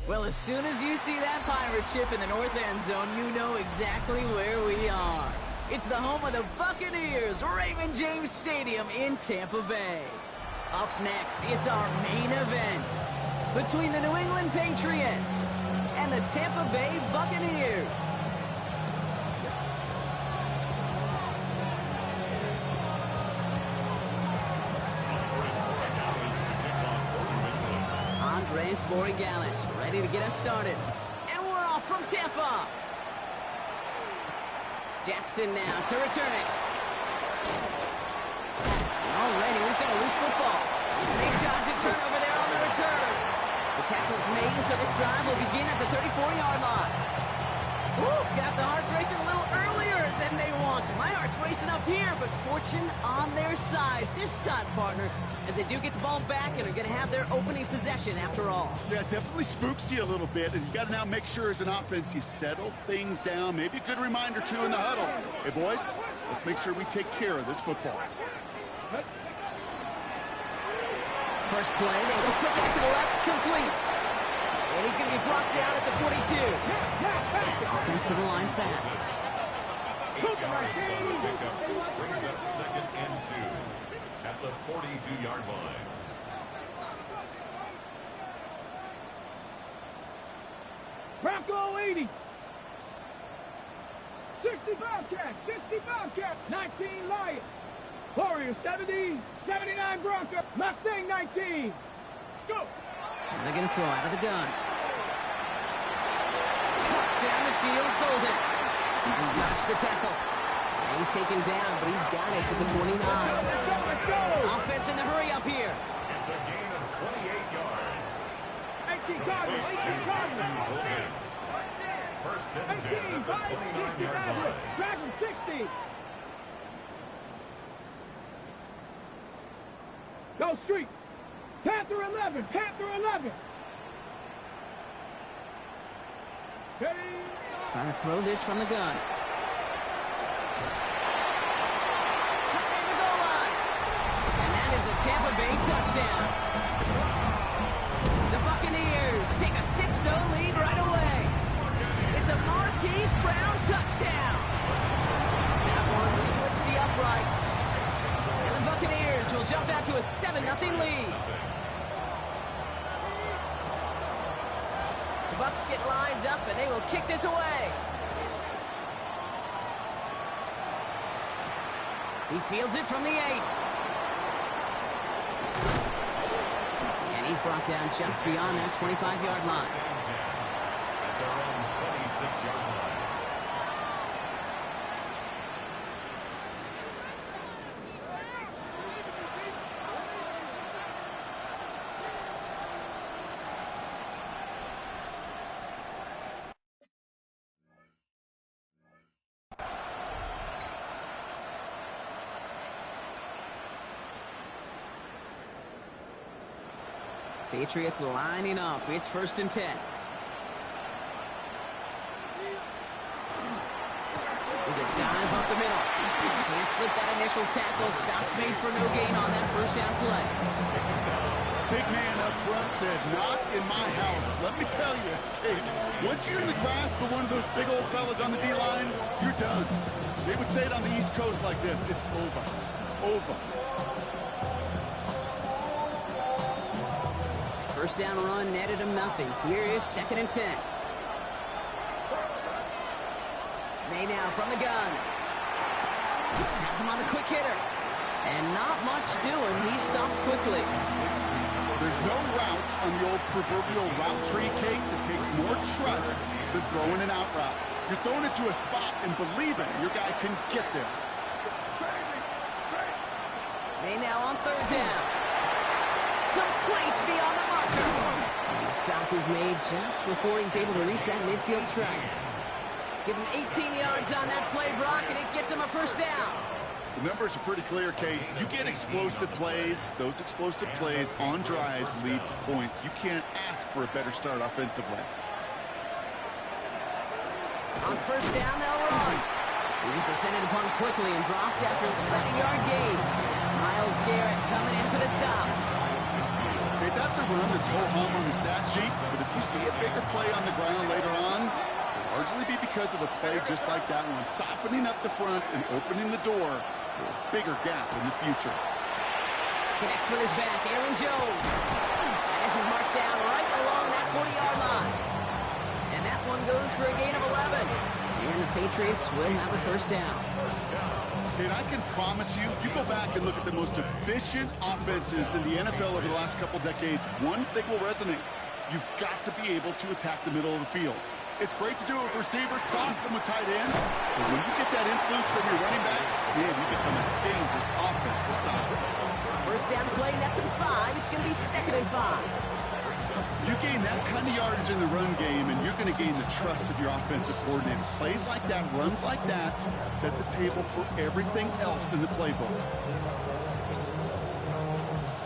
Well, as soon as you see that pirate ship in the north end zone, you know exactly where we are. It's the home of the Buccaneers, Raymond James Stadium in Tampa Bay. Up next, it's our main event between the New England Patriots and the Tampa Bay Buccaneers. Andres Borregales ready to get us started. And we're off from Tampa. Jackson now to return it. Already, we've got a loose football. They dodge a turnover there on the return. The tackle's made, so this drive will begin at the 34-yard line. Woo, got the hearts racing a little earlier than they wanted. My heart's racing up here, but fortune on their side this time, partner, as they do get the ball back and are going to have their opening possession after all. Yeah, it definitely spooks you a little bit, and you got to now make sure as an offense you settle things down. Maybe a good reminder, too, in the huddle. Hey, boys, let's make sure we take care of this football. First play, they go quick out to the left, complete. And he's going to be brought down at the 42. Offensive line fast. 8 yards on the pickup. Brings up 2nd and 2 at the 42-yard line. Bronco 80. 60 Bobcats, 60 Bobcats, 19 Lions. Warriors 70, 79 Bronco, Mustang 19. Scoop. And they're going to throw out of the gun. Cut down the field, Golden. He dodged the tackle. And he's taken down, but he's got it to the 29. Let's go. Offense in the hurry up here. It's a gain of 28 yards. 18 Cardinals, 18 Cardinals. First and 10 18, at the 29-yard line. Dragon 60. Go street. Panther 11, Panther 11. Steady. Trying to throw this from the gun. Cut near the goal line. And that is a Tampa Bay touchdown. The Buccaneers take a 6-0 lead right away. It's a Marquise Brown touchdown. That one splits the uprights. And the Buccaneers will jump out to a 7-0 lead. The Bucs get lined up and they will kick this away. He fields it from the 8. And he's brought down just beyond that 25-yard line. At their own 26-yard line. Patriots lining up. It's 1st and 10. There's a dive up the middle. Can't slip that initial tackle. Stops made for no gain on that first down play. Big man up front said, not in my house. Let me tell you, hey, once you're in the grasp of one of those big old fellas on the D-line, you're done. They would say it on the East Coast like this. It's over. Over. First down run netted him nothing. Here is 2nd and 10. May now from the gun. Has him on the quick hitter. And not much doing. He stopped quickly. There's no routes on the old proverbial route tree, Kate, that takes more trust than throwing an out route. You're throwing it to a spot and believing your guy can get there. May now on 3rd down. Complete beyond the marker. And the stop is made just before he's able to reach that midfield strike. Give him 18 yards on that play, Brock, and it gets him a first down. The numbers are pretty clear, Kate. You get explosive plays. Those explosive plays on drives lead to points. You can't ask for a better start offensively. On 1st down, they'll run. He's descended upon quickly and dropped after a 7-yard gain. Myles Garrett coming in for the stop. that's a run that's ho-hum on the stat sheet, but if you see a bigger play on the ground later on, it'll largely be because of a play just like that one, softening up the front and opening the door for a bigger gap in the future. Connects with his back, Aaron Jones. And this is marked down right along that 40-yard line. And that one goes for a gain of 11. And the Patriots will have a first down. And I can promise you, you go back and look at the most efficient offenses in the NFL over the last couple decades, one thing will resonate. You've got to be able to attack the middle of the field. It's great to do it with receivers, toss them with tight ends, but when you get that influence from your running backs, man, you become a dangerous offense to stop. First down play, that's in 5. It's going to be 2nd and 5. You gain that kind of yardage in the run game, and you're going to gain the trust of your offensive coordinator. Plays like that, runs like that, set the table for everything else in the playbook.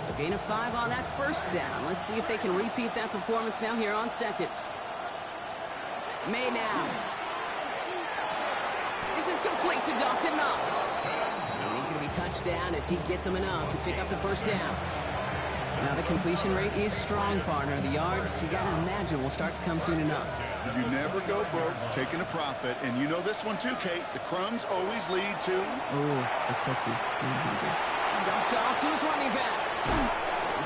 So gain of 5 on that first down. Let's see if they can repeat that performance now here on 2nd. May now. This is complete to Dawson Knox. And he's going to be touchdown as he gets him enough to pick up the first down. Now the completion rate is strong, partner. The yards, you gotta imagine, will start to come soon enough. You never go broke taking a profit, and you know this one too, Kate. The crumbs always lead to... Oh, the cookie. Dumped off to his running back.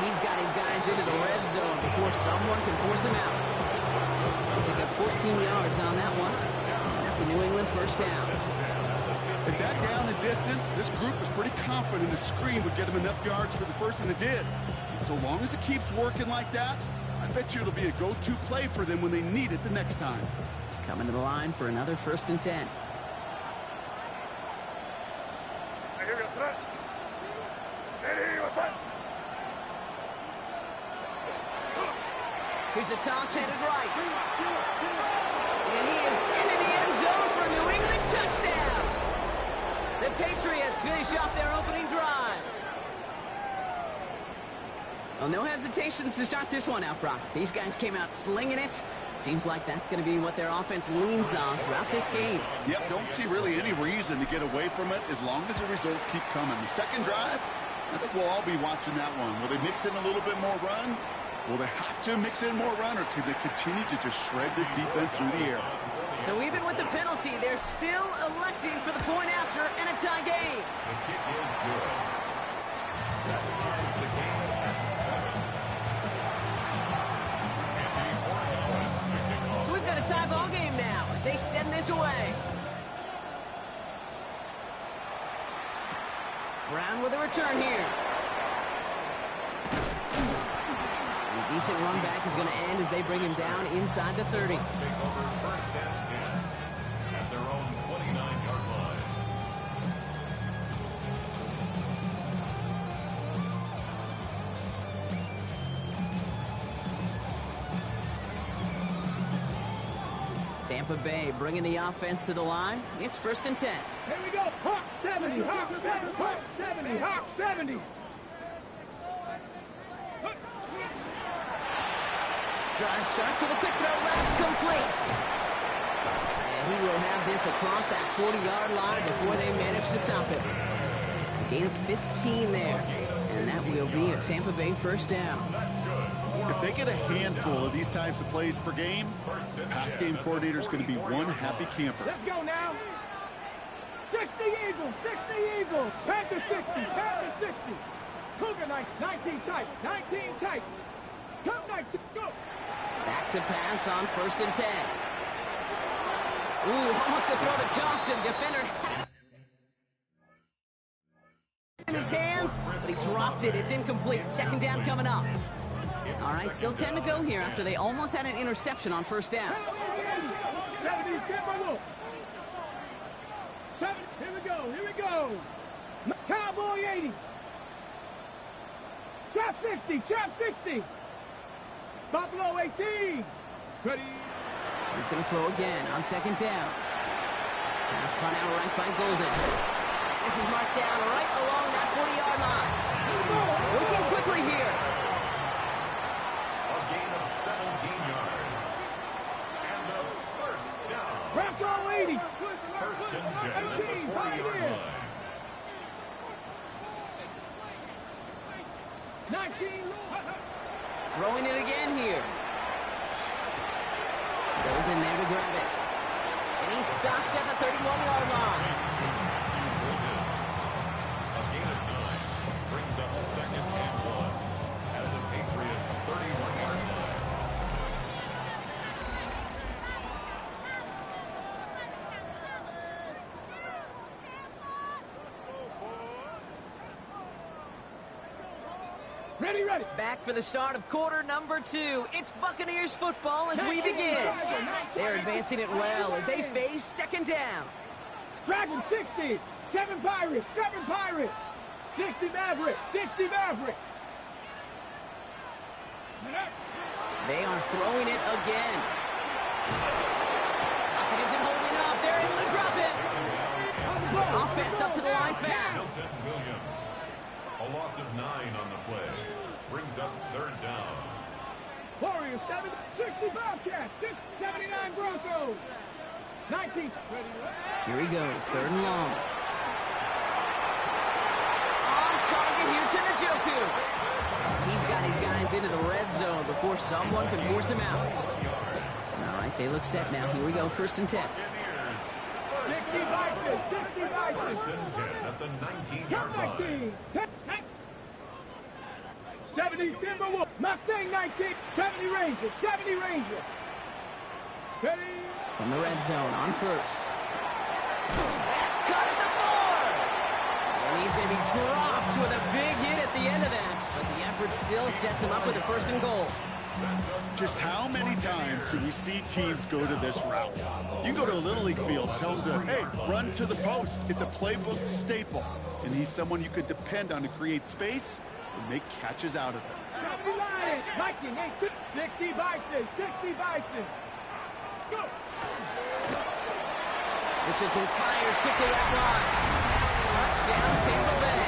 He's got his guys into the red zone before someone can force him out. Pick up 14 yards on that one. That's a New England first down. At that down and distance, this group was pretty confident the screen would get them enough yards for the first, and it did. And so long as it keeps working like that, I bet you it'll be a go-to play for them when they need it the next time. Coming to the line for another 1st and 10. Here's a toss headed right. And he is into the end zone for a New England touchdown. The Patriots finish off their opening drive. Well, no hesitations to start this one out, Brock. These guys came out slinging it. Seems like that's going to be what their offense leans on throughout this game. Yep, don't see really any reason to get away from it as long as the results keep coming. The second drive, I think we'll all be watching that one. Will they mix in a little bit more run? Will they have to mix in more run, or could they continue to just shred this defense through the air? So even with the penalty, they're still electing for the point after and a tie game. The kick is good. That ties the game at 7. So we've got a tie ball game now as they send this away. Brown with a return here. A decent run back is going to end as they bring him down inside the 30. Take over 1st and 10 at their own 29-yard line. Tampa Bay bringing the offense to the line. It's 1st and 10. Here we go. Hawk 70. Hawk 70. Hawk 70. Hawk 70. Drive start to the quick throw left, complete. And he will have this across that 40-yard line before they manage to stop it. A gain of 15 there. And that will be a Tampa Bay first down. If they get a handful of these types of plays per game, the pass game coordinator is going to be one happy camper. Let's go now. 60 Eagles. 60 Eagles. Panther 60. Panther 60. Cougar 19 tight. 19 tight. Come 19. Go. Back to pass on 1st and 10. Ooh, almost a throw to cost him. Defender had it in his hands, but he dropped it. It's incomplete. 2nd down coming up. All right, still 10 to go here after they almost had an interception on 1st down. 70, here we go, here we go. Cowboy 80. Chop 60, chop 60. Buffalo 18. Ready. He's going to throw again on 2nd down. Pass caught out right by Golden. And this is marked down right along that 40-yard line. Working quickly here. A gain of 17 yards. And the first down. Bronco 80. 1st and 10 at the 40-yard line. 19. Throwing it again here. Golden there to grab it. And he's stopped at the 31-yard line. A gain of 9 brings up 2nd and 1 at the Patriots' 31-yard line. Ready, ready. Back for the start of quarter number 2. It's Buccaneers football as we begin. They're advancing it well as they face 2nd down. Dragon 60. 7 Pirates. 7 Pirates. 60 Maverick. 60 Maverick. They are throwing it again. It isn't holding up. They're able to drop it. Offense up to the line fast. Milton Williams. A loss of 9 on the play. Brings up 3rd down. Warriors 7. 60 Bobcats. 79 Broncos. 19. Here he goes, 3rd and long. On target here to Njoku. He's got his guys into the red zone before someone can force him out. All right, they look set now. Here we go, 1st and 10. 60 Vikings. 60 Vikings. 1st and 10 at the 19-yard line. 70 Timberwolves. Mustang 19. 70 Rangers. 70 Rangers. Steady. From the red zone on 1st. That's cut at the 4. And he's going to be dropped with a big hit at the end of that. But the effort still sets him up with a 1st and goal. Just how many times do we see teams go to this route? You go to a Little League field, tell them to, hey, run to the post. It's a playbook staple. And he's someone you could depend on to create space and make catches out of it. 70 Lions. Viking 8. 60 Bison. 60 Bison. Let's go. Richardson fires quickly up line. Touchdown, Tampa Bay.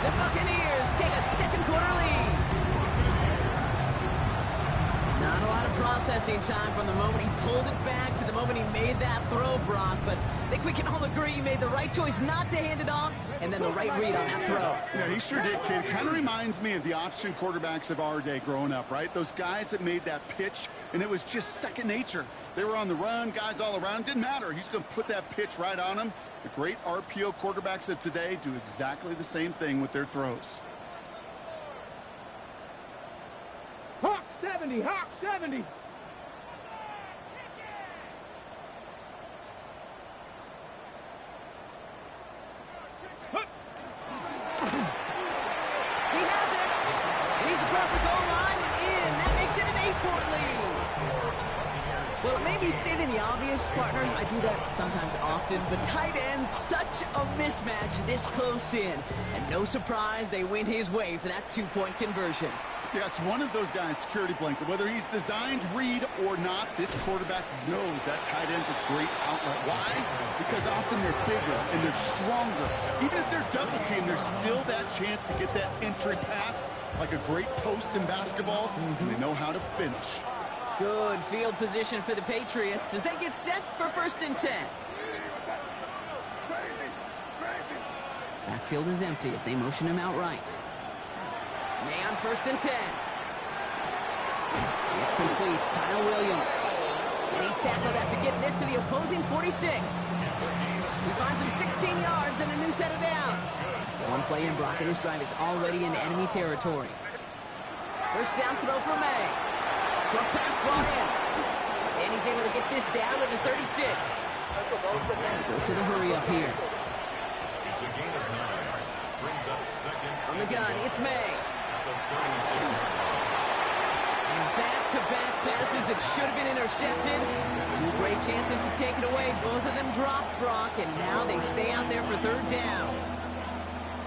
The Buccaneers take a 2nd quarter lead. Not a lot of processing time from the moment he pulled it back to the moment he made that throw, Brock. But I think we can all agree he made the right choice not to hand it off, and then the right read on that throw. Yeah, he sure did, kid. Kind of reminds me of the option quarterbacks of our day growing up, right? Those guys that made that pitch, and it was just second nature. They were on the run, guys all around. Didn't matter. He's going to put that pitch right on him. The great RPO quarterbacks of today do exactly the same thing with their throws. Hawk 70. Hawk 70. He has it. And he's across the goal line and in. That makes it an 8-point lead. Well, it may be stating the obvious, partner. I do that sometimes often. But tight ends, such a mismatch this close in. And no surprise, they win his way for that 2-point conversion. Yeah, it's one of those guys, security blanket. Whether he's designed read or not, this quarterback knows that tight end's a great outlet. Why? Because often they're bigger and they're stronger. Even if they're double teamed, there's still that chance to get that entry pass, like a great post in basketball, and they know how to finish. Good field position for the Patriots as they get set for 1st and 10. Backfield is empty as they motion him out right. May on 1st and 10. It's complete. Kyle Williams. And he's tackled after getting this to the opposing 46. He finds him 16 yards and a new set of downs. One play in, Brock, and this drive is already in enemy territory. 1st down throw for May. Short pass brought in. And he's able to get this down to the 36. Goes to the hurry up here. It's a gain of 9. Brings up 2nd. On the gun, it's May. And back-to-back passes that should have been intercepted. 2 great chances to take it away. Both of them dropped, Brock, and now they stay out there for 3rd down.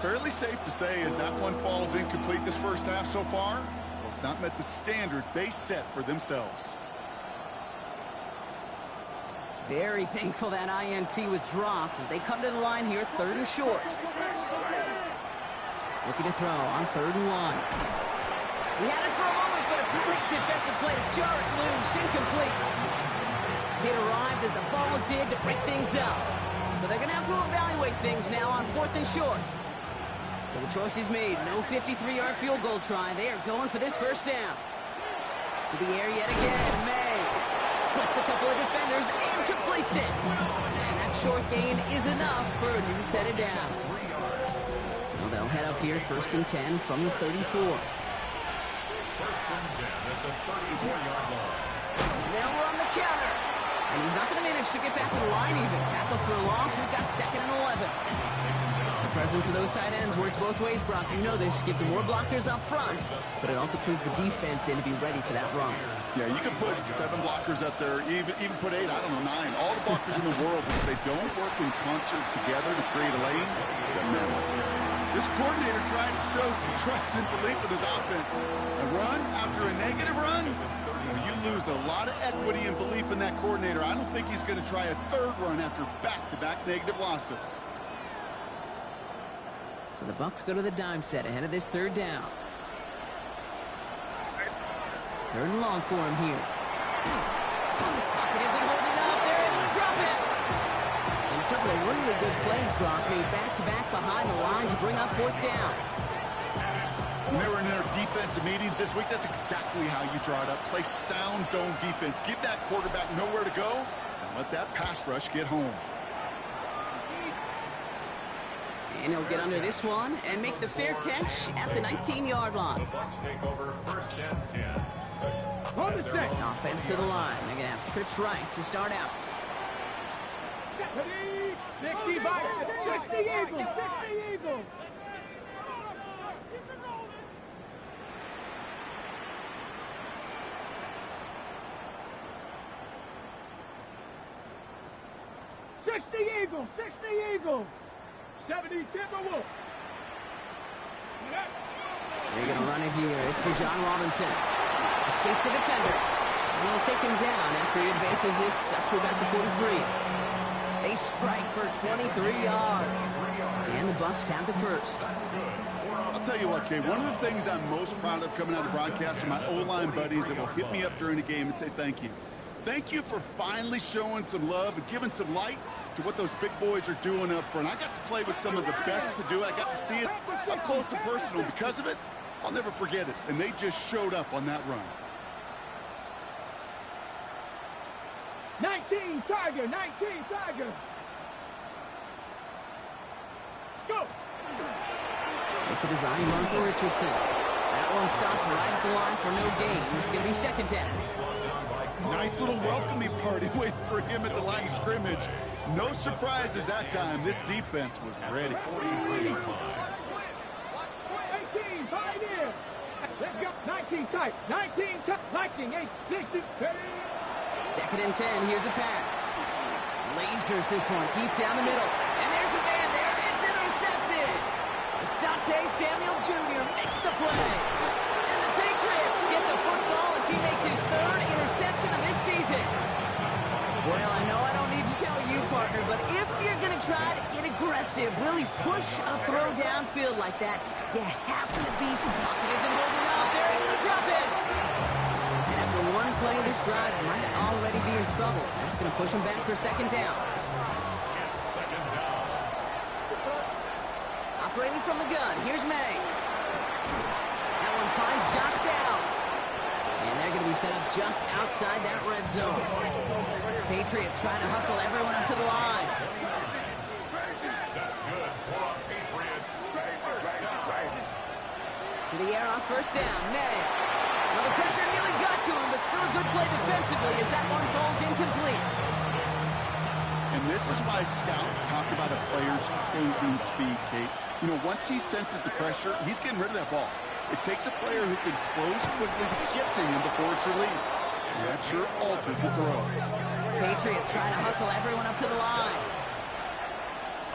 Fairly safe to say as that one falls incomplete this first half so far, well, it's not met the standard they set for themselves. Very thankful that INT was dropped as they come to the line here, 3rd and short. Looking to throw on 3rd and 1. He had it for a moment, but a great defensive play to jar it loose, incomplete. It arrived as the ball did to break things up. So they're going to have to evaluate things now on 4th and short. So the choice is made. No 53-yard field goal try. They are going for this first down. To the air yet again. May splits a couple of defenders and completes it. And that short gain is enough for a new set of down. So they'll head up here, 1st and 10 from the 34. 1st and 10 at the 34-yard line. Now we're on the counter. And he's not going to manage to get back to the line even. Tackle for a loss. We've got 2nd and 11. The presence of those tight ends works both ways, Brock. You know this. Gives them more blockers up front, but it also puts the defense in to be ready for that run. Yeah, you can put 7 blockers up there, even put 8, I don't know, 9. All the blockers in the world, but if they don't work in concert together to create a lane, it doesn't matter. This coordinator trying to show some trust and belief in his offense. A run after a negative run, you lose a lot of equity and belief in that coordinator. I don't think he's going to try a 3rd run after back-to-back negative losses. So the Bucs go to the dime set ahead of this 3rd down. 3rd and long for him here. Pocket isn't holding up. They're able to drop it. And a couple of really good plays, Brock, made back-to-back behind the line to bring up 4th down. When they were in their defensive meetings this week, that's exactly how you draw it up. Play sound zone defense. Give that quarterback nowhere to go, and let that pass rush get home. And he'll get under this one and make the fair catch at the 19-yard line. The Bucs take over 1st and 10. On the set. Offense to the line. They're going to have trips right to start out. 60 Eagles, 60 Eagles. 60 Eagles, 60 Eagles. 70 Timberwolves. They're going to run it here. It's Bijan Robinson. Escapes a defender. And they'll take him down after he advances this up to about the 43. They strike for 23 yards. And the Bucs have the first. I'll tell you what, Kate, one of the things I'm most proud of coming out of broadcast are my O-line buddies that will hit me up during the game and say thank you. Thank you for finally showing some love and giving some light to what those big boys are doing up front. I got to play with some of the best to do it. I got to see it up close and personal. Because of it, I'll never forget it. And they just showed up on that run. 19 Tiger, 19 Tiger. Let's go. It's a design run for Richardson. That one stopped right at the line for no gain. This is going to be 2nd down. Nice little welcoming party waiting for him at the line of scrimmage. No surprises that time. This defense was ready. 18, right here. Let's go. 19 tight, 19 tight. 19, 8, 60, 30. 2nd and 10. Here's a pass. Lasers this one deep down the middle. And there's a man there. It's intercepted. Asante Samuel Jr. makes the play. And the Patriots get the football as he makes his 3rd interception of this season. Well, I know I don't need to tell you, partner, but if you're going to try to get aggressive, really push a throw downfield like that, you have to be smart. Pocket isn't holding up. They're able to drop it. And after one play of this drive, might already be in trouble. That's going to push him back for 2nd down. Operating from the gun, here's May. That one finds Josh Downs. And they're going to be set up just outside that red zone. Patriots trying to hustle everyone up to the line. That's good for the Patriots. 1st down. To the air on 1st down, May. Well, the pressure nearly got to him, but still a good play defensively as that one falls incomplete. And this is why scouts talk about a player's closing speed, Kate. You know, once he senses the pressure, he's getting rid of that ball. It takes a player who can close quickly to get to him before it's released. And that sure altered the throw. Patriots trying to hustle everyone up to the line.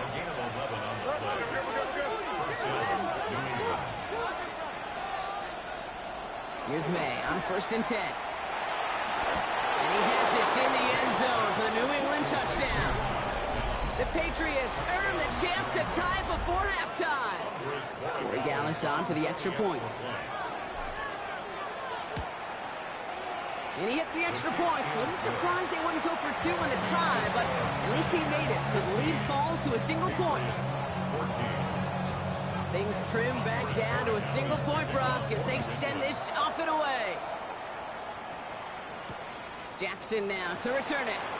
A gain of 11 on the play. 1st down, New England. Here's May on 1st and 10. And he has it in the end zone for the New England touchdown. The Patriots earn the chance to tie before halftime. Corey Gallis on for the extra point. And he hits the extra points. A little surprised they wouldn't go for 2 in the tie, but at least he made it, so the lead falls to a single point. Things trim back down to a single point, Brock, as they send this off and away. Jackson now to return it.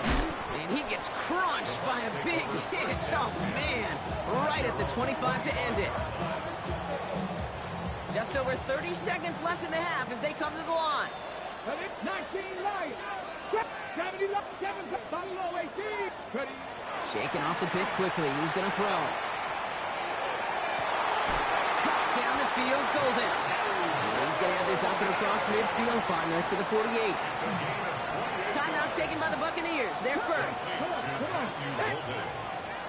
And he gets crunched by a big hit. Oh, man. Right at the 25 to end it. Just over 30 seconds left in the half as they come to the line. 19 Lions. 70 Buffalo 18. Ready. Shaking off the pick quickly. He's going to throw. Cut down the field, Golden. And he's going to have this up and across midfield, partner to the 48. Timeout taken by the Buccaneers. They're first. Come on.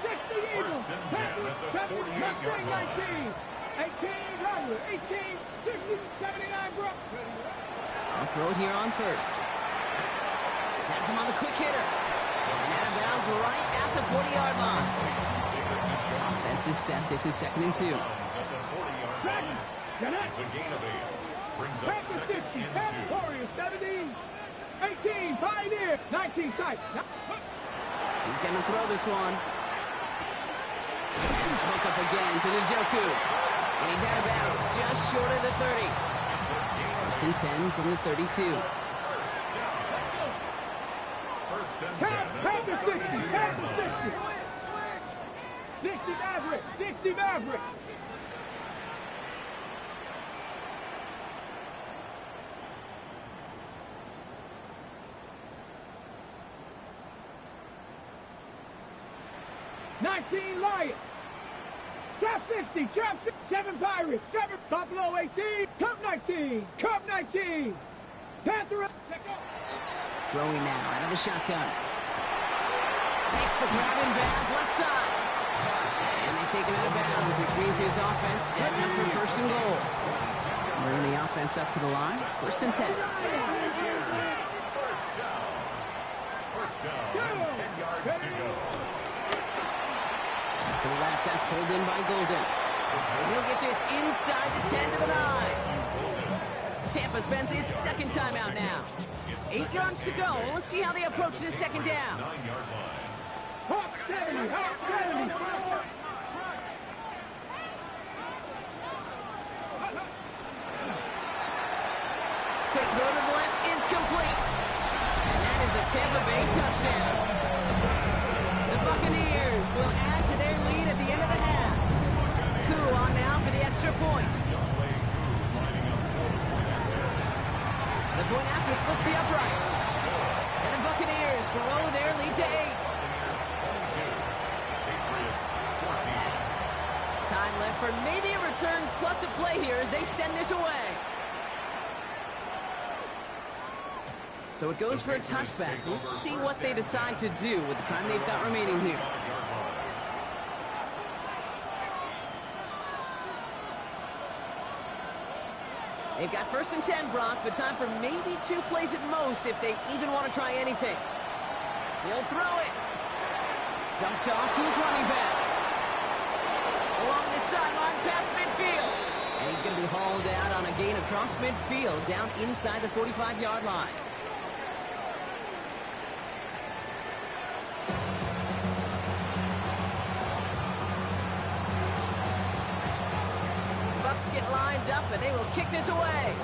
60 Eagles. 19. 18 Robert. 18. 60. 79 Brock. I'll throw it here on first. Has him on the quick hitter. And out of bounds right at the 40-yard line. Offense is set. This is 2nd and 2. It's a gain of 8. Brings up Packers 2nd 50. and 2. Warriors 70. 18 Pioneer. 19 tight. He's going to throw this one. Has the hook up again to Njoku. And he's out of bounds just short of the 30. First and 10 from the 32. First and 10. Packers 60. Packers 60. 60 Maverick. 60 Maverick. Lions. Trap 60. 7 Pirates. 7 Buffalo 18. Cup 19. Cup 19. Panther. Throwing now out of the shotgun. Makes the grab in bounds left side. And they take him out of bounds, which means his offense setting up for first and goal. Bringing the offense up to the line. First and 10. First down. 10 yards to go. To the left, that's pulled in by Golden. And he'll get this inside the 10 to the 9. Tampa spends its second timeout now. 8 yards to go. Let's see how they approach this second down. 9-yard line. Hawk 70. Hawk 70. Quick throw to the left is complete. And that is a Tampa Bay touchdown. The Buccaneers will add to their lead at the end of the half. Koo on now for the extra point. The point after splits the uprights. And the Buccaneers grow their lead to 8. Time left for maybe a return plus a play here as they send this away. So it goes for a touchback. Let's see what they decide to do with the time they've got remaining here. They've got first and 10, Brock, but time for maybe 2 plays at most if they even want to try anything. He'll throw it. Dumped off to his running back. Along the sideline past midfield. And he's going to be hauled out on a gain across midfield down inside the 45-yard line. Bucks get lined up, and they will kick this away.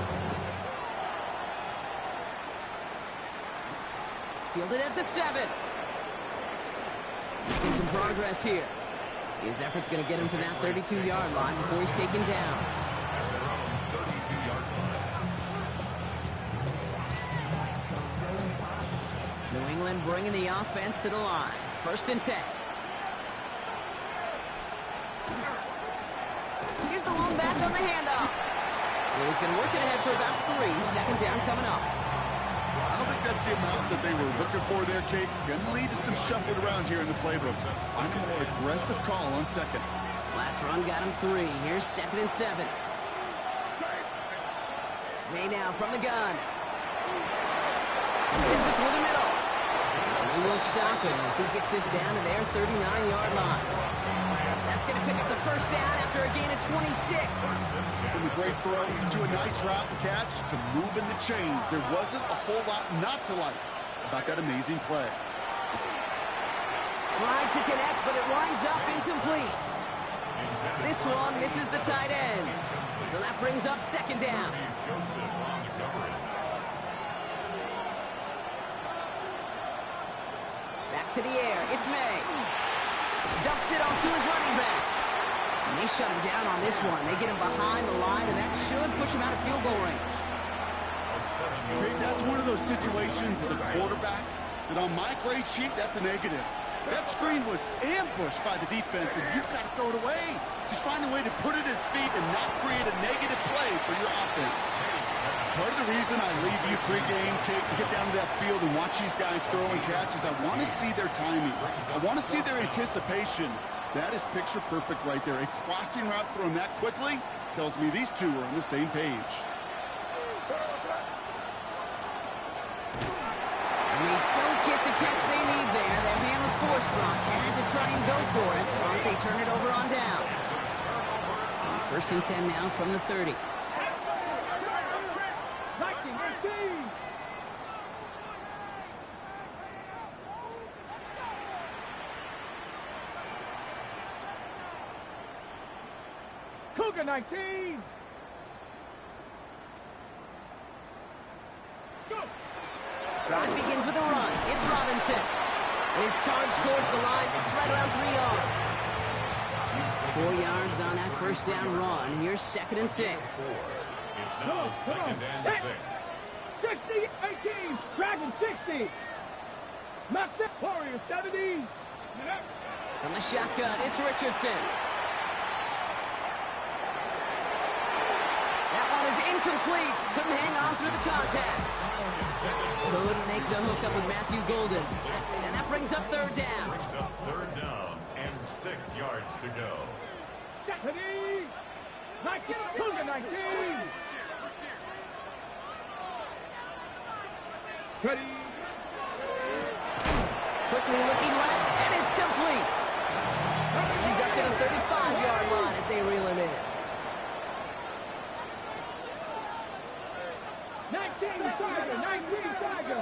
Fielded at the 7. Making some progress here. His effort's going to get him to that 32-yard line before he's taken down. At their own 32-yard line. New England bringing the offense to the line. First and 10. Here's the lone back on the handoff. And he's going to work it ahead for about 3. Second down coming up. I don't think that's the amount that they were looking for there, Kate. Going to lead to some shuffling around here in the playbook. I'm a more aggressive call on second. Last run got him 3. Here's 2nd and 7. May now from the gun. Hits it through the middle. And he will stop him as he gets this down to their 39-yard line. That's going to pick up the first down after a gain of 26. From a great throw to a nice route and catch to moving the chains. There wasn't a whole lot not to like about that amazing play. Tried to connect, but it winds up incomplete. This one misses the tight end. So that brings up second down. Joseph on the coverage. Back to the air. It's May. Dumps it off to his running back. And they shut him down on this one. They get him behind the line, and that should push him out of field goal range. Okay, that's one of those situations as a quarterback that on my grade sheet, that's a negative. That screen was ambushed by the defense, and you've got to throw it away. Just find a way to put it at his feet and not create a negative play for your offense. Part of the reason I leave you pregame, Kate, and get down to that field and watch these guys throw and catch is I want to see their timing. I want to see their anticipation. That is picture perfect right there. A crossing route thrown that quickly tells me these two are on the same page. And they don't get the catch they need there. Their hand was forced. Brock had to try and go for it. But they turn it over on downs. So first and 10 now from the 30. Cougar 19. Go. Drive begins with a run. It's Robinson. And his charge towards the line. It's right around 3 yards. 4 yards on that first down run. Here's second and 6. It's now second and 6. 60, 18, Dragon 60. Knocked it, Warrior 70. From the shotgun, it's Richardson. That one is incomplete. Couldn't hang on through the contact. Couldn't make the hookup with Matthew Golden. And that brings up third down. Brings up third down and 6 yards to go. 70, 19, Cougar 19. Ready. Quickly looking left, and it's complete. He's up to the 35-yard line as they reel him in. 19 Tiger, 19 Tiger.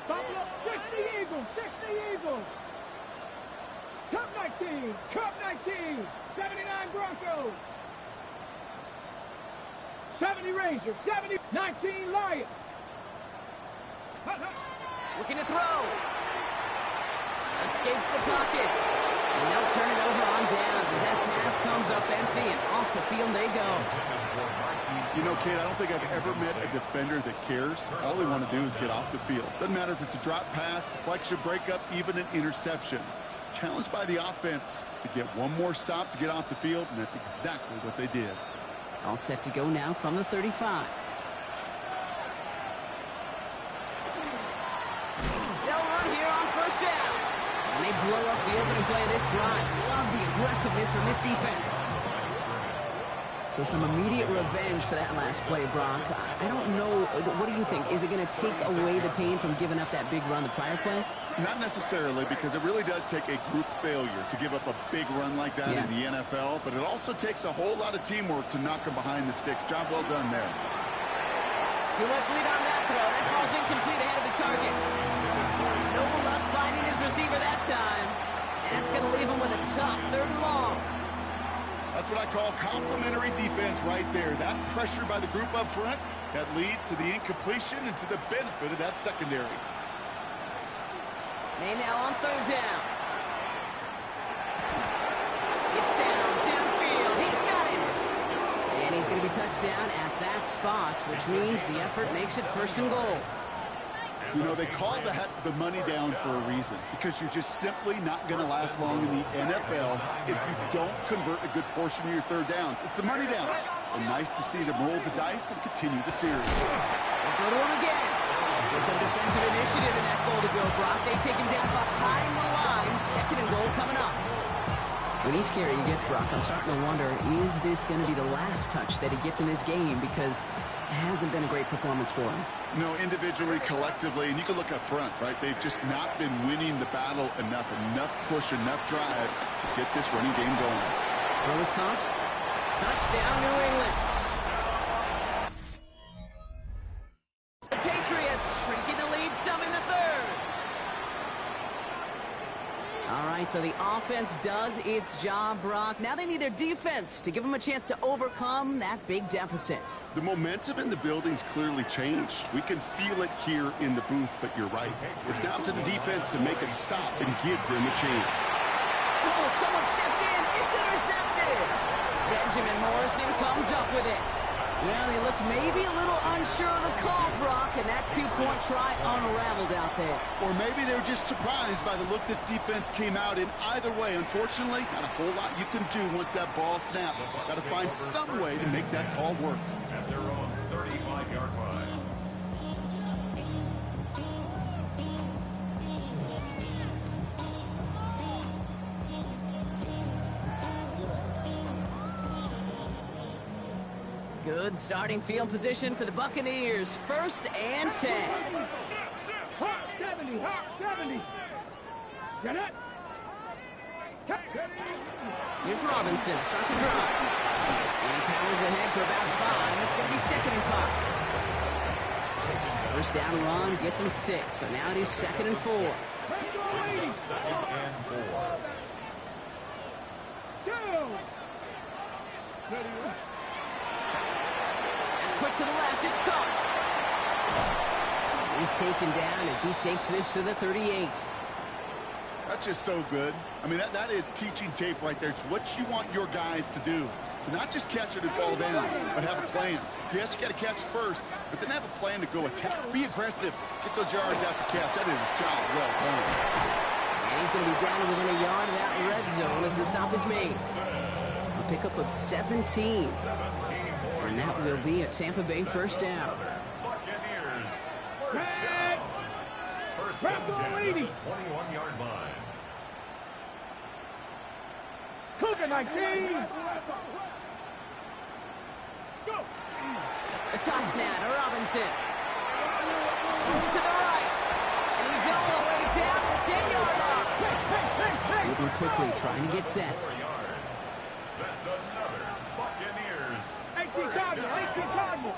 Buffalo, 60 Eagles, 60 Eagles. Cup 19, Cup 19, 79 Broncos. 70 Rangers, 70, 19 Lions. Looking to throw. Escapes the pocket. And they'll turn it over on downs as that pass comes up empty, and off the field they go. You know, Kate, I don't think I've ever met a defender that cares. All they want to do is get off the field. Doesn't matter if it's a drop pass, deflection, breakup, even an interception. Challenged by the offense to get one more stop to get off the field, and that's exactly what they did. All set to go now from the 35. They'll run here on first down. And they blow up the opening play of this drive. Love the aggressiveness from this defense. So some immediate revenge for that last play, Brock. I don't know. What do you think? Is it going to take away the pain from giving up that big run the prior play? Not necessarily, because it really does take a group failure to give up a big run like that in the NFL, but it also takes a whole lot of teamwork to knock them behind the sticks. Job well done there. Too much lead on that throw. That throw's incomplete ahead of his target. No luck finding his receiver that time. And that's going to leave him with a tough third and long. That's what I call complimentary defense right there. That pressure by the group up front, that leads to the incompletion and to the benefit of that secondary. May now on third down. It's downfield. He's got it. And he's going to be touched down at that spot, which means the effort makes it first and goal. You know, they call that the money down for a reason, because you're just simply not going to last long in the NFL if you don't convert a good portion of your third downs. It's the money down. And nice to see them roll the dice and continue the series. They'll go to him again. So some defensive initiative in that goal to go, Brock. They take him down behind the line. Second and goal coming up. With each carry he gets, Brock, I'm starting to wonder, is this going to be the last touch that he gets in this game? Because it hasn't been a great performance for him. No, individually, collectively, and you can look up front, right? They've just not been winning the battle enough push, enough drive to get this running game going. Throw is caught. Touchdown, New England. The Patriots shrinking the lead some in the third. All right, so the offense does its job, Brock. Now they need their defense to give them a chance to overcome that big deficit. The momentum in the building's clearly changed. We can feel it here in the booth, but you're right. It's now up to the defense to make a stop and give them a chance. Oh, someone stepped in. It's intercepted. Benjamin Morrison comes up with it. Well, he looks maybe a little unsure of the call, Brock, and that two-point try unraveled out there. Or maybe they were just surprised by the look this defense came out in. Either way, unfortunately, not a whole lot you can do once that ball snapped. Got to find some way to make that call work. At their own 35-yard line. Good starting field position for the Buccaneers. 1st and 10. Hot 70, hot 70. Get it? Here's Robinson, start the drive. And powers ahead for about 5. It's going to be 2nd and 5. First down run gets him 6. So now it is 2nd and 4. Brings up 2nd and 4. Quick to the left, it's caught. He's taken down as he takes this to the 38. That's just so good. I mean, that is teaching tape right there. It's what you want your guys to do. To not just catch it and fall down, but have a plan. Yes, you got to catch it first, but then have a plan to go attack. Be aggressive. Get those yards after catch. That is a job well done. And he's going to be down to within a yard of that red zone as the stop is made. A pickup of 17. And that will be a Tampa Bay first down. Buccaneers. First down. First and 10 at the 21-yard line. Cougar 19. Go. A toss now to Robinson. Move to the right. And he's all the way down the 10-yard line. Moving quickly, trying to get set. 4 yards. That's another Buccaneers. 18 Cardinals, 18 Cardinals.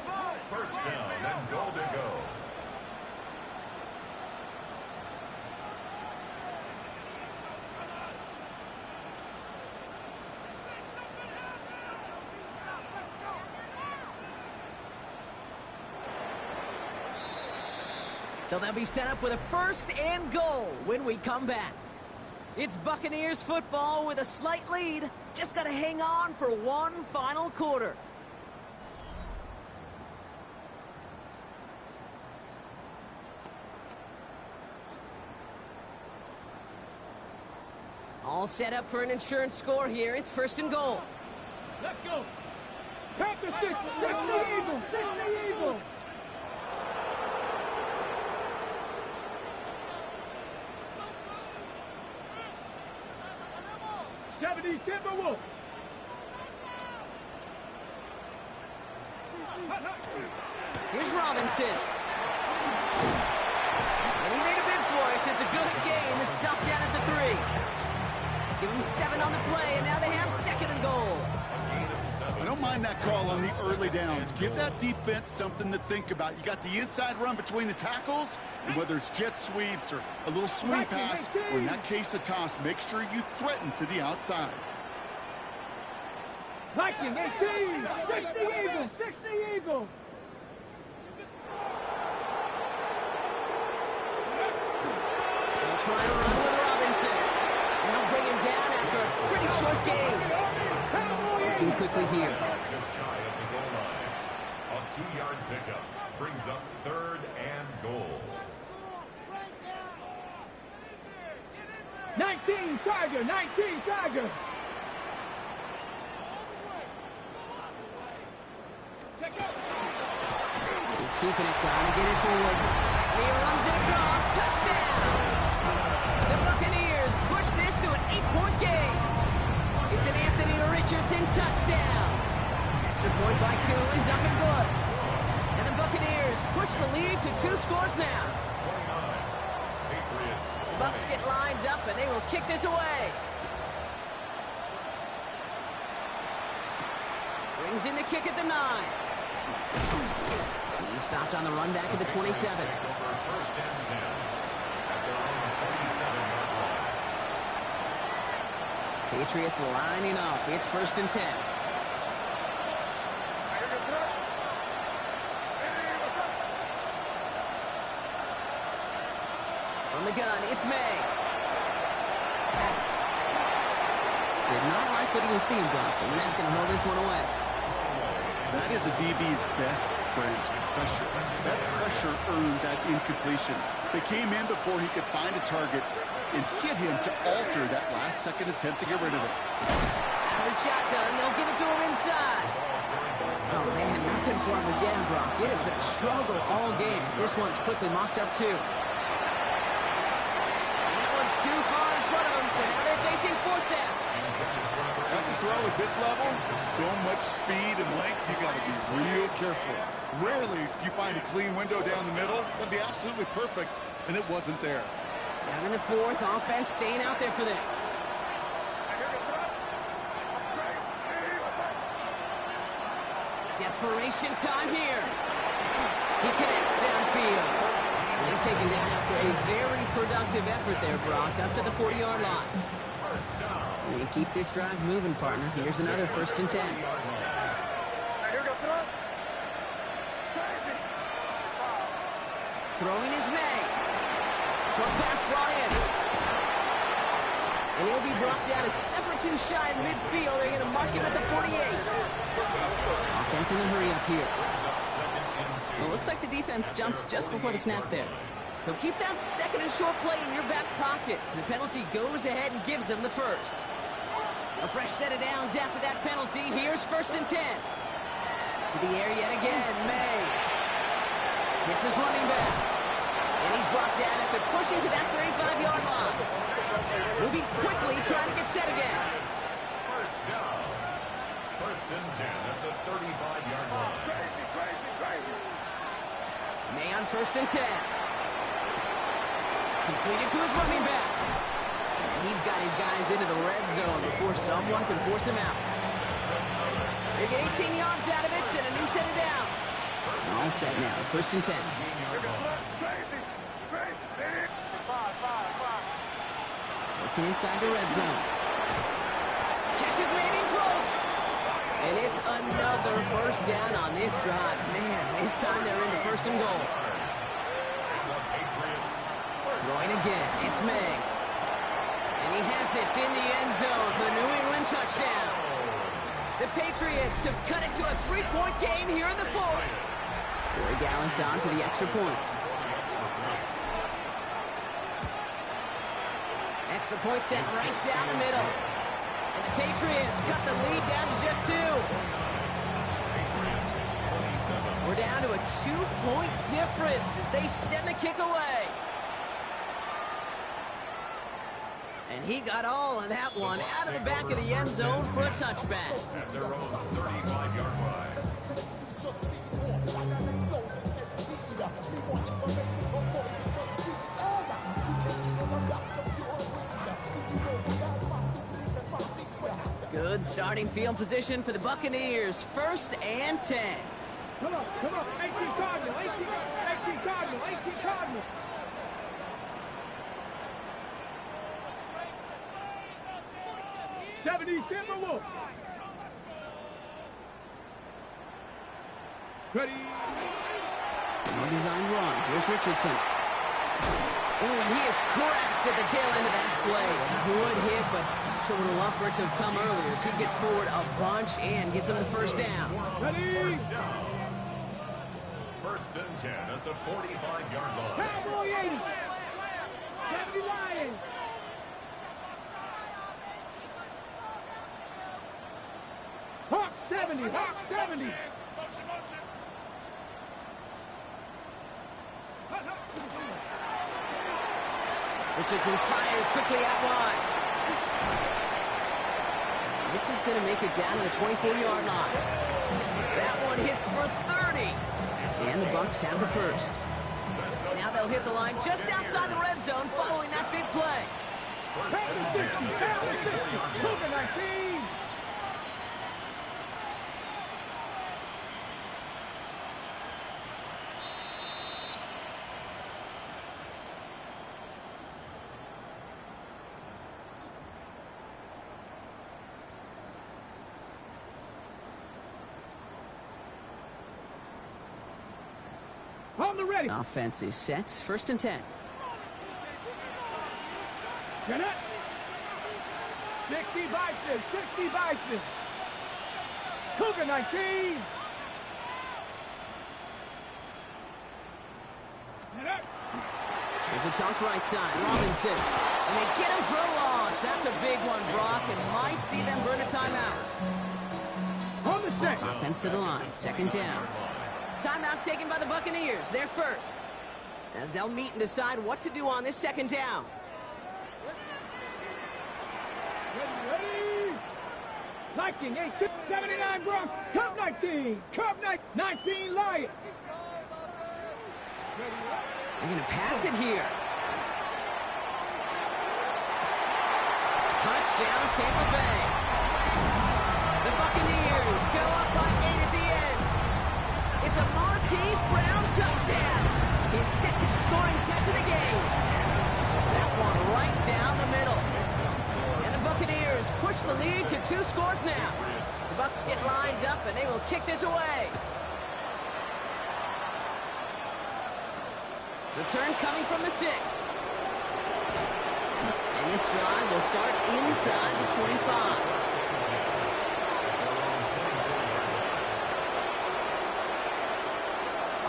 First down and goal to go. So they'll be set up with a 1st and goal when we come back. It's Buccaneers football with a slight lead. Just got to hang on for one final quarter. All set up for an insurance score here. It's 1st and goal. Let's go. Panthers 6, 6 the Eagles, 6 the Eagles. Timberwolves. Here's Robinson. And he made a bid for it. It's a good gain that's stopped down at the 3. Give him 7 on the play, and now they have 2nd and goal. I don't mind that call on the early downs. Give that defense something to think about. You got the inside run between the tackles, and whether it's jet sweeps or a little swing pass, or in that case a toss, make sure you threaten to the outside. Vikings 18, 60 Eagles, 60 Eagles. They'll try to run with Robinson. And they'll bring him down after a pretty short game. Looking quickly here. Just shy of the goal line. A 2-yard pickup brings up 3rd and goal. 19 Tiger, 19 Tiger. He's keeping it, trying to get it forward. He runs it across, touchdown! The Buccaneers push this to an 8-point game. It's an Anthony Richardson touchdown. Extra point by Koo is up and good. And the Buccaneers push the lead to 2 scores now. 29. Patriots. The Bucs get lined up and they will kick this away. Brings in the kick at the 9. He stopped on the run back at the 27. First and 10 at their own 27-yard line. Patriots lining up. It's 1st and 10. From the gun, it's May. Did not like what he was seeing, Brock, so he's just going to hold this one away. That is a DB's best friend, pressure. That pressure earned that incompletion. They came in before he could find a target and hit him to alter that last-second attempt to get rid of it. Out of the shotgun, they'll give it to him inside. Oh, man, nothing for him again, Brock. It has been a struggle all game. This one's quickly mocked up, too. And that one's too far in front of him, so now they're facing 4th down. That's a throw at this level. There's so much speed and length, you got to be real careful. Rarely do you find a clean window down the middle. That'd be absolutely perfect, and it wasn't there. Down in the 4th, offense staying out there for this. Desperation time here. He connects downfield. And he's taken down after a very productive effort there, Brock, up to the 40-yard line. And keep this drive moving, partner. Here's another 1st and 10. Throwing is May. Short pass brought in. And he'll be brought down a step or two shy in midfield. They're going to mark him at the 48. Offense in the hurry up here. Well, it looks like the defense jumps just before the snap there. So keep that 2nd and short play in your back pocket. So the penalty goes ahead and gives them the 1st. A fresh set of downs after that penalty. Here's 1st and 10. To the air yet again. May. Hits his running back. And he's brought down after pushing to that 35-yard line. Moving quickly, trying to get set again. 1st down. 1st and 10 at the 35-yard line. May on 1st and 10. Completed to his running back. And he's got his guys into the red zone before someone can force him out. They get 18 yards out of it and a new set of downs. All set now, 1st and 10. Looking inside the red zone. Catch is made in close. And it's another 1st down on this drive. Man, this time they're into 1st and goal. Throwing again, it's May. And he has it in the end zone for the New England touchdown. The Patriots have cut it to a 3-point game here in the 4th. Corey Dallas on for the extra point. Extra point set right down the middle. And the Patriots cut the lead down to just 2. We're down to a 2-point difference as they send the kick away. And he got all of that one out of the back of the end zone for a touchback. At their own 35-yard line. Good starting field position for the Buccaneers. 1st and 10. Come on, 18 Cardinal, 18 Cardinal, 18 Cardinal. Timberwolves. Ready. Well designed run. Here's Richardson. Oh, and he is cracked at the tail end of that play. A good hit, but sure would have loved for it to have come earlier as he gets forward a bunch and gets him the 1st down. Ready. 1st and 10 at the 45-yard line. Cowboy 80. 70 Lions. Hawk 70, Hawk 70. Richardson fires quickly out wide. This is going to make it down to the 24-yard line. That one hits for 30. And the Bucs have the 1st. Now they'll hit the line just outside the red zone following that big play. Packers 50, Packers 50. Cougar 19. On the ready. Offense is set. First and 10. Get it. 60 Bison. 60 Bison. Cougar 19. Get it. Here's a toss right side. Robinson. And they get him for a loss. That's a big one, Brock, and might see them burn a timeout. On the set. Offense to the line. Second down. Timeout taken by the Buccaneers. They're first. As they'll meet and decide what to do on this second down. Ready. Viking 8-79 Bronx. Cub 19. Cub 19 Lions. They're going to pass it here. Touchdown, Tampa Bay. The Buccaneers go up by 8 at the end. It's a Marquise Brown touchdown. His second scoring catch of the game. That one right down the middle. And the Buccaneers push the lead to 2 scores now. The Bucs get lined up and they will kick this away. Return coming from the 6. And this drive will start inside the 25.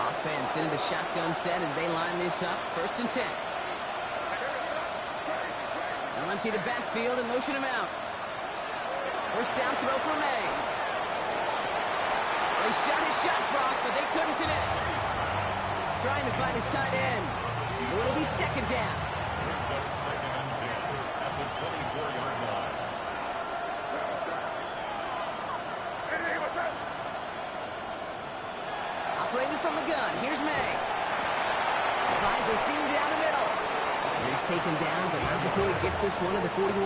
Offense into the shotgun set as they line this up. First and 10. They'll empty the backfield and motion him out. First down throw for May. Well, he shot his shot, Brock, but they couldn't connect. Trying to find his tight end. So it'll be second down. Brings up second and 10 at the 24-yard line. Operating from the gun. Here's May. Finds a seam down the middle. And he's taken down, but not before he gets this one to the 41.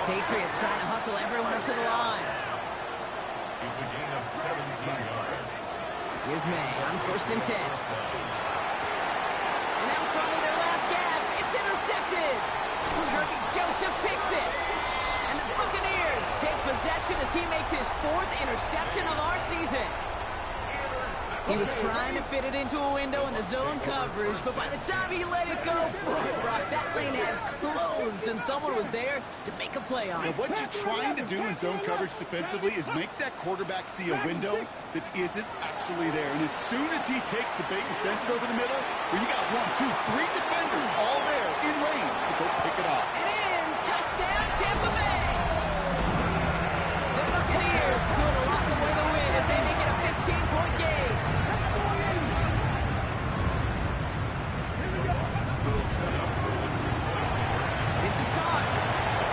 Patriots trying to hustle everyone up to the line. It's a gain of 17 yards. Here's May on first and 10. And that was probably their last gasp. It's intercepted. Kirby Joseph picks it. And the Buccaneers take possession as he makes his 4th interception of our season. He was trying to fit it into a window in the zone coverage, but by the time he let it go, boy, Brock, that lane had closed, and someone was there to make a play on it. Now, what you're trying to do in zone coverage defensively is make that quarterback see a window that isn't actually there. And as soon as he takes the bait and sends it over the middle, well, you got 1, 2, 3 defenders all there in range to go pick it off. And in, touchdown, Tampa Bay! The Buccaneers could lock away the win as they make it a 15-point game. This is caught,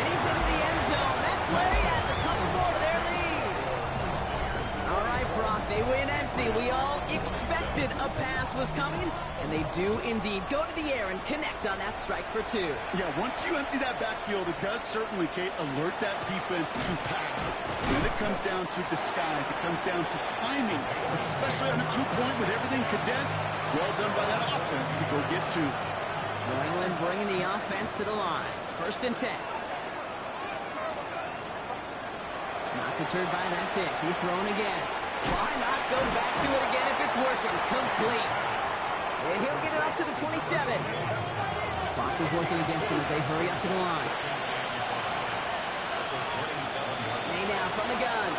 and he's into the end zone. That play adds a couple more to their lead. All right, Brock, they win empty. We all expected a pass was coming, and they do indeed go to the air and connect on that strike for 2. Yeah, once you empty that backfield, it does certainly, Kate, alert that defense to pass. Then it comes down to disguise. It comes down to timing, especially on a 2-point with everything condensed. Well done by that offense to go get 2. New England bringing the offense to the line. First and 10. Not deterred by that pick. He's throwing again. Why not go back to it again if it's working? Complete. And he'll get it up to the 27. Clock is working against him as they hurry up to the line. May now from the gun.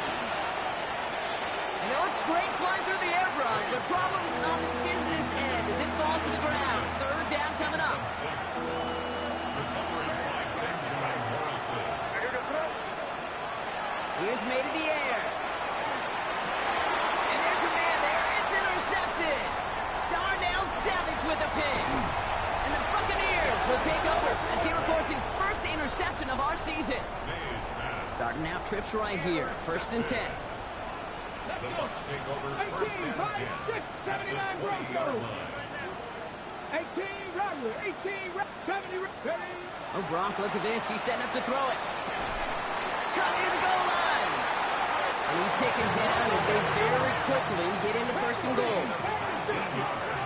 And it looks great flying through the air, Brock, but problems on the business end as it falls to the ground. Third down coming up. Here's May to the air. And there's a man there. It's intercepted. Darnell Savage with a pick. And the Buccaneers will take over as he records his first interception of our season. Starting out trips right here. First and 10. The Bucs take over first and 10 at the 20-yard line. 18 Robert, 18 70 ready. Oh, Brock, look at this. He's setting up to throw it. Coming to the goal line. And he's taken down as they very quickly get into first and goal.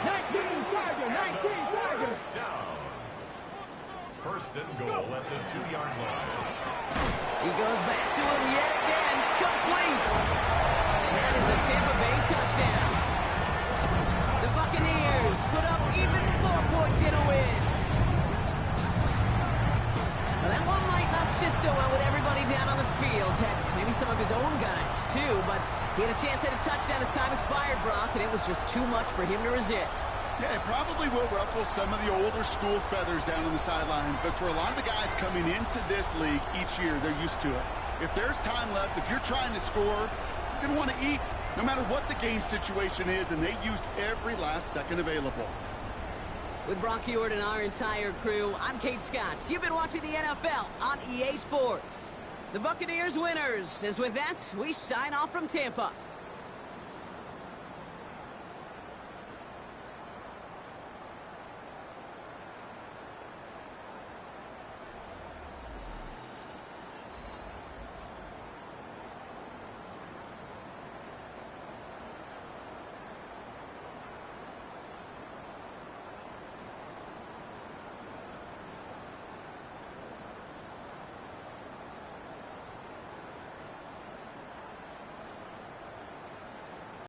19 Tiger, 19 Tiger. Down. First and goal at the 2-yard line. He goes back to him yet again. Complete. And that is a Tampa Bay touchdown. The Buccaneers Buccaneers put up even more points in a win. Well, that one might not sit so well with everybody down on the field. Heck, maybe some of his own guys, too. But he had a chance at a touchdown as time expired, Brock, and it was just too much for him to resist. Yeah, it probably will ruffle some of the older school feathers down on the sidelines. But for a lot of the guys coming into this league each year, they're used to it. If there's time left, if you're trying to score, you're going to want to eat, no matter what the game situation is, and they used every last second available. With Brock Heward and our entire crew, I'm Kate Scott. You've been watching the NFL on EA Sports. The Buccaneers winners, as with that, we sign off from Tampa.